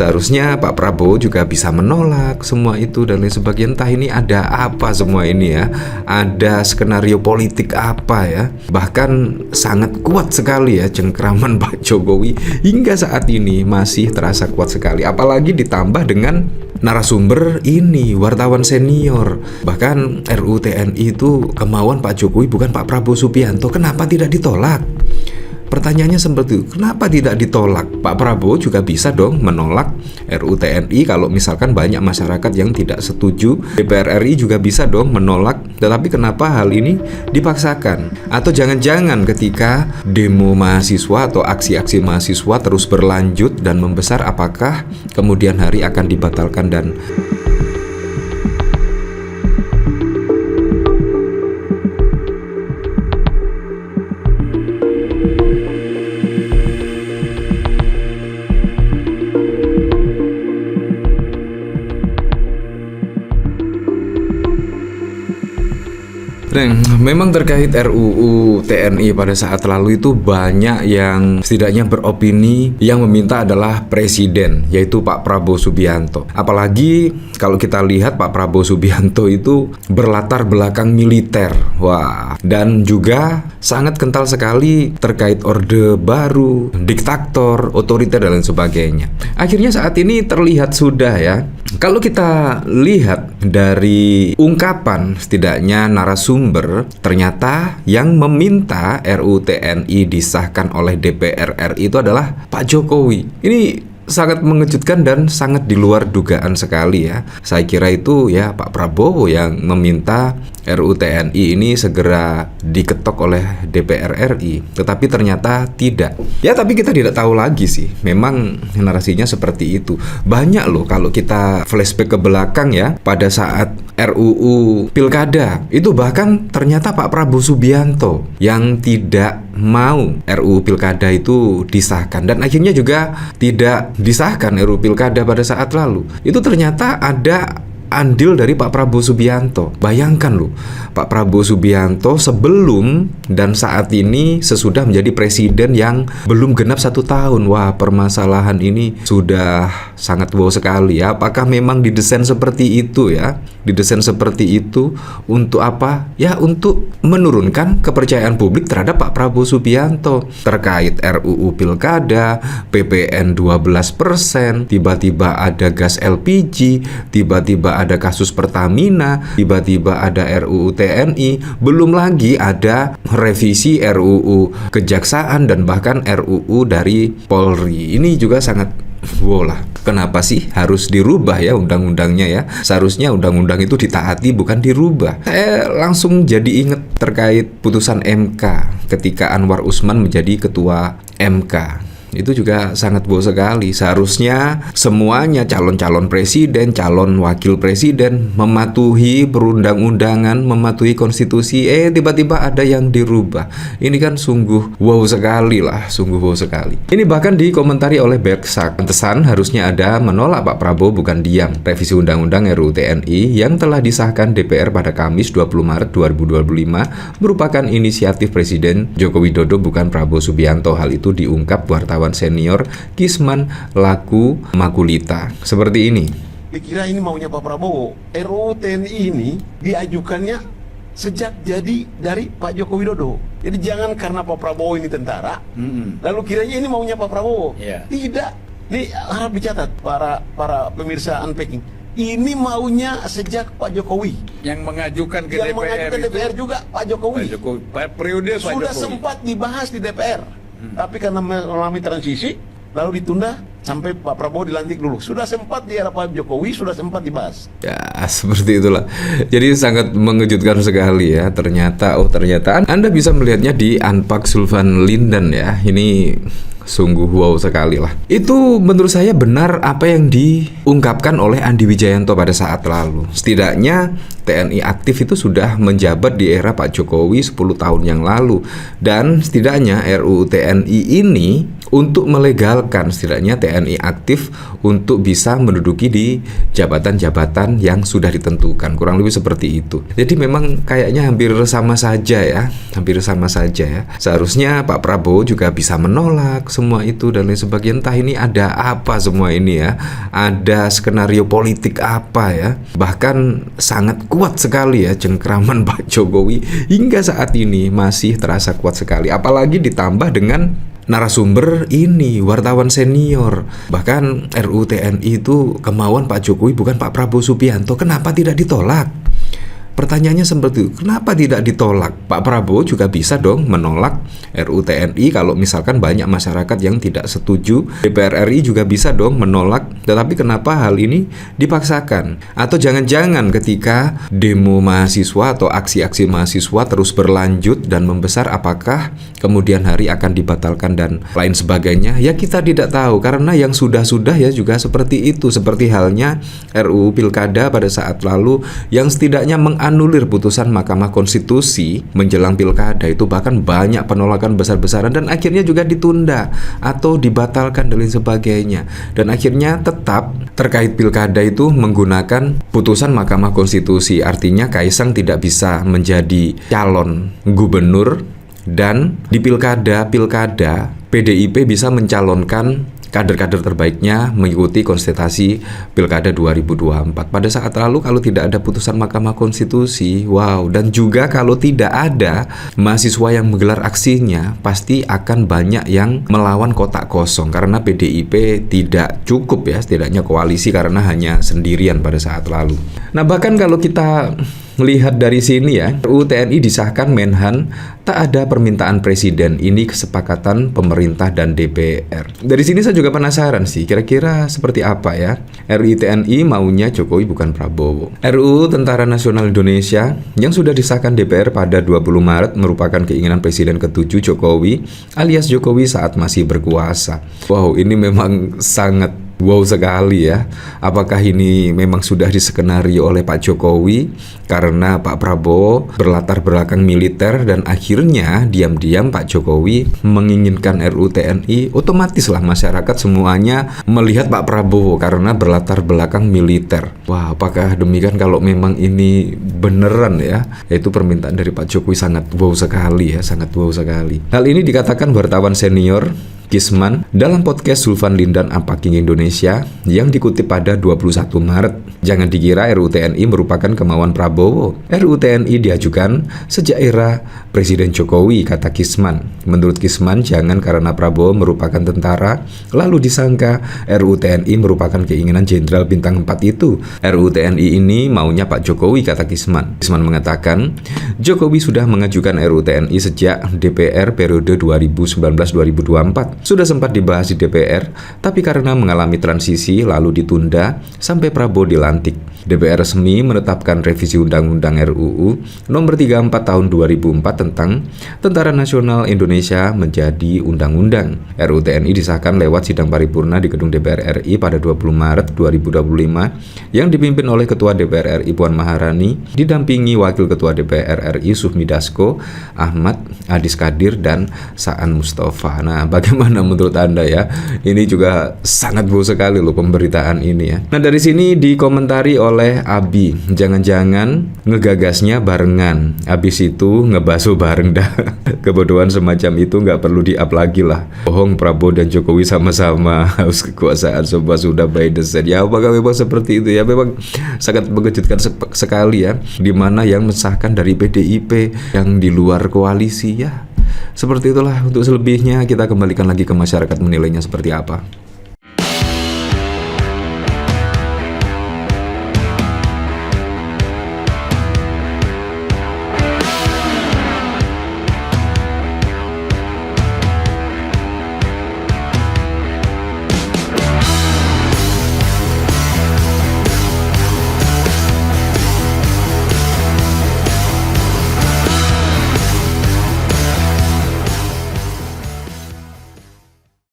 Seharusnya Pak Prabowo juga bisa menolak semua itu dan lain sebagainya. Entah ini ada apa semua ini ya, ada skenario politik apa ya. Bahkan sangat kuat sekali ya cengkraman Pak Jokowi hingga saat ini masih terasa kuat sekali. Apalagi ditambah dengan narasumber ini, wartawan senior. Bahkan RUU TNI itu kemauan Pak Jokowi, bukan Pak Prabowo Subianto. Kenapa tidak ditolak? Pertanyaannya seperti itu, kenapa tidak ditolak? Pak Prabowo juga bisa dong menolak RUU TNI kalau misalkan banyak masyarakat yang tidak setuju. DPR RI juga bisa dong menolak. Tetapi kenapa hal ini dipaksakan? Atau jangan-jangan ketika demo mahasiswa atau aksi-aksi mahasiswa terus berlanjut dan membesar, apakah kemudian hari akan dibatalkan dan memang terkait RUU TNI pada saat lalu itu banyak yang setidaknya beropini yang meminta adalah presiden, yaitu Pak Prabowo Subianto. Apalagi kalau kita lihat Pak Prabowo Subianto itu berlatar belakang militer. Wah, dan juga sangat kental sekali terkait Orde Baru, diktator, otoriter dan lain sebagainya. Akhirnya saat ini terlihat sudah ya. Kalau kita lihat dari ungkapan setidaknya narasumber, ternyata yang meminta RUU TNI disahkan oleh DPR RI itu adalah Pak Jokowi. Ini sangat mengejutkan dan sangat di luar dugaan sekali ya. Saya kira itu ya Pak Prabowo yang meminta RUU TNI ini segera diketok oleh DPR RI, tetapi ternyata tidak. Ya tapi kita tidak tahu lagi sih. Memang narasinya seperti itu. Banyak loh kalau kita flashback ke belakang ya, pada saat RUU Pilkada itu bahkan ternyata Pak Prabowo Subianto yang tidak mau RUU Pilkada itu disahkan, dan akhirnya juga tidak disahkan RUU Pilkada pada saat lalu. Itu ternyata ada andil dari Pak Prabowo Subianto. Bayangkan loh, Pak Prabowo Subianto sebelum dan saat ini sesudah menjadi presiden yang belum genap 1 tahun. Wah, permasalahan ini sudah sangat wow sekali ya. Apakah memang didesain seperti itu ya? Didesain seperti itu untuk apa? Ya untuk menurunkan kepercayaan publik terhadap Pak Prabowo Subianto terkait RUU Pilkada, PPN 12%, tiba-tiba ada gas LPG, tiba-tiba ada kasus Pertamina, tiba-tiba ada RUU TNI, belum lagi ada revisi RUU Kejaksaan dan bahkan RUU dari Polri. Ini juga sangat wow lah. Kenapa sih harus dirubah ya undang-undangnya ya? Seharusnya undang-undang itu ditaati bukan dirubah. Saya langsung jadi ingat terkait putusan MK ketika Anwar Usman menjadi ketua MK. Itu juga sangat wow sekali. Seharusnya semuanya calon-calon presiden, calon wakil presiden mematuhi perundang-undangan, mematuhi konstitusi. Tiba-tiba ada yang dirubah. Ini kan sungguh wow sekali lah, sungguh wow sekali. Ini bahkan dikomentari oleh Beksak. Pantesan harusnya ada menolak Pak Prabowo bukan diam. Revisi Undang-Undang RUU TNI yang telah disahkan DPR pada Kamis 20 Maret 2025 merupakan inisiatif Presiden Joko Widodo bukan Prabowo Subianto. Hal itu diungkap wartawan senior Kisman Laku Makulita seperti ini. Dikira ini maunya Pak Prabowo. RUU TNI ini diajukannya sejak jadi dari Pak Joko Widodo. Jadi jangan karena Pak Prabowo ini tentara, lalu kiranya ini maunya Pak Prabowo. Tidak. Ini harap dicatat para pemirsa Unpacking. Ini maunya sejak Pak Jokowi. Yang mengajukan ke yang DPR mengajukan itu DPR juga Pak Jokowi. Periode Pak Sudah Jokowi. sempat dibahas di DPR. Tapi karena mengalami transisi, lalu ditunda sampai Pak Prabowo dilantik dulu. Sudah sempat di era Pak Jokowi, sudah sempat dibahas. Ya, seperti itulah. Jadi sangat mengejutkan sekali ya. Ternyata Anda bisa melihatnya di Unpak Sulvan Linden ya. Ini sungguh wow sekali lah. Itu menurut saya benar apa yang diungkapkan oleh Andi Wijayanto pada saat lalu. Setidaknya TNI aktif itu sudah menjabat di era Pak Jokowi 10 tahun yang lalu. Dan setidaknya RUU TNI ini untuk melegalkan setidaknya TNI aktif untuk bisa menduduki di jabatan-jabatan yang sudah ditentukan. Kurang lebih seperti itu. Jadi memang kayaknya hampir sama saja ya. Hampir sama saja ya. Seharusnya Pak Prabowo juga bisa menolak semua itu dan lain sebagainya. Entah ini ada apa semua ini ya, ada skenario politik apa ya. Bahkan sangat kuat sekali ya cengkraman Pak Jokowi hingga saat ini masih terasa kuat sekali. Apalagi ditambah dengan narasumber ini, wartawan senior. Bahkan RUU TNI itu kemauan Pak Jokowi, bukan Pak Prabowo Subianto. Kenapa tidak ditolak? Pertanyaannya seperti itu, kenapa tidak ditolak? Pak Prabowo juga bisa dong menolak RUU TNI kalau misalkan banyak masyarakat yang tidak setuju. DPR RI juga bisa dong menolak. Tetapi kenapa hal ini dipaksakan? Atau jangan-jangan ketika demo mahasiswa atau aksi-aksi mahasiswa terus berlanjut dan membesar, apakah kemudian hari akan dibatalkan dan lain sebagainya? Ya kita tidak tahu, karena yang sudah-sudah ya juga seperti itu. Seperti halnya RUU Pilkada pada saat lalu yang setidaknya anulir putusan Mahkamah Konstitusi menjelang pilkada itu, bahkan banyak penolakan besar-besaran dan akhirnya juga ditunda atau dibatalkan dan lain sebagainya. Dan akhirnya tetap terkait pilkada itu menggunakan putusan Mahkamah Konstitusi. Artinya Kaisang tidak bisa menjadi calon gubernur dan di pilkada PDIP bisa mencalonkan kader-kader terbaiknya mengikuti kontestasi Pilkada 2024. Pada saat lalu kalau tidak ada putusan Mahkamah Konstitusi, wow, dan juga kalau tidak ada mahasiswa yang menggelar aksinya, pasti akan banyak yang melawan kotak kosong karena PDIP tidak cukup ya, setidaknya koalisi karena hanya sendirian pada saat lalu. Nah, bahkan kalau kita melihat dari sini ya, RUU TNI disahkan Menhan, tak ada permintaan presiden. Ini kesepakatan pemerintah dan DPR. Dari sini saya juga penasaran sih, kira-kira seperti apa ya RUU TNI maunya Jokowi bukan Prabowo. RUU Tentara Nasional Indonesia yang sudah disahkan DPR pada 20 Maret merupakan keinginan Presiden ke-7 Jokowi alias Jokowi saat masih berkuasa. Wow, ini memang sangat wow sekali ya. Apakah ini memang sudah diskenario oleh Pak Jokowi karena Pak Prabowo berlatar belakang militer dan akhirnya diam-diam Pak Jokowi menginginkan RUU TNI, otomatislah masyarakat semuanya melihat Pak Prabowo karena berlatar belakang militer. Wah, apakah demikian? Kalau memang ini beneran ya, yaitu permintaan dari Pak Jokowi sangat wow sekali ya, sangat wow sekali. Hal ini dikatakan wartawan senior Kisman dalam podcast Zulfan Lindan Unpacking Indonesia yang dikutip pada 21 Maret. Jangan dikira RUU TNI merupakan kemauan Prabowo. RUU TNI diajukan sejak era Presiden Jokowi, kata Kisman. Menurut Kisman, jangan karena Prabowo merupakan tentara lalu disangka RUU TNI merupakan keinginan Jenderal Bintang 4 itu. RUU TNI ini maunya Pak Jokowi, kata Kisman. Kisman mengatakan, Jokowi sudah mengajukan RUU TNI sejak DPR periode 2019-2024. Sudah sempat dibahas di DPR, tapi karena mengalami transisi lalu ditunda sampai Prabowo dilantik. DPR resmi menetapkan revisi Undang-Undang RUU Nomor 34 Tahun 2004 tentang Tentara Nasional Indonesia menjadi Undang-Undang. RUU TNI disahkan lewat sidang paripurna di Gedung DPR RI pada 20 Maret 2025 yang dipimpin oleh Ketua DPR RI Puan Maharani, didampingi Wakil Ketua DPR RI Sufmi Dasko, Ahmad Adis Kadir, dan Saan Mustafa. Nah, bagaimana menurut Anda ya? Ini juga sangat bau sekali loh pemberitaan ini ya. Nah, dari sini dikomentari oleh Abi, jangan-jangan ngegagasnya barengan, habis itu ngebasuh bareng dah. Kebodohan semacam itu nggak perlu di-up lagi lah. Bohong, Prabowo dan Jokowi sama-sama haus kekuasaan serba sudah by design. Ya, apakah memang seperti itu ya? Memang sangat mengejutkan sekali ya, dimana yang mensahkan dari PDIP yang di luar koalisi ya. Seperti itulah. Untuk selebihnya kita kembalikan lagi ke masyarakat menilainya seperti apa.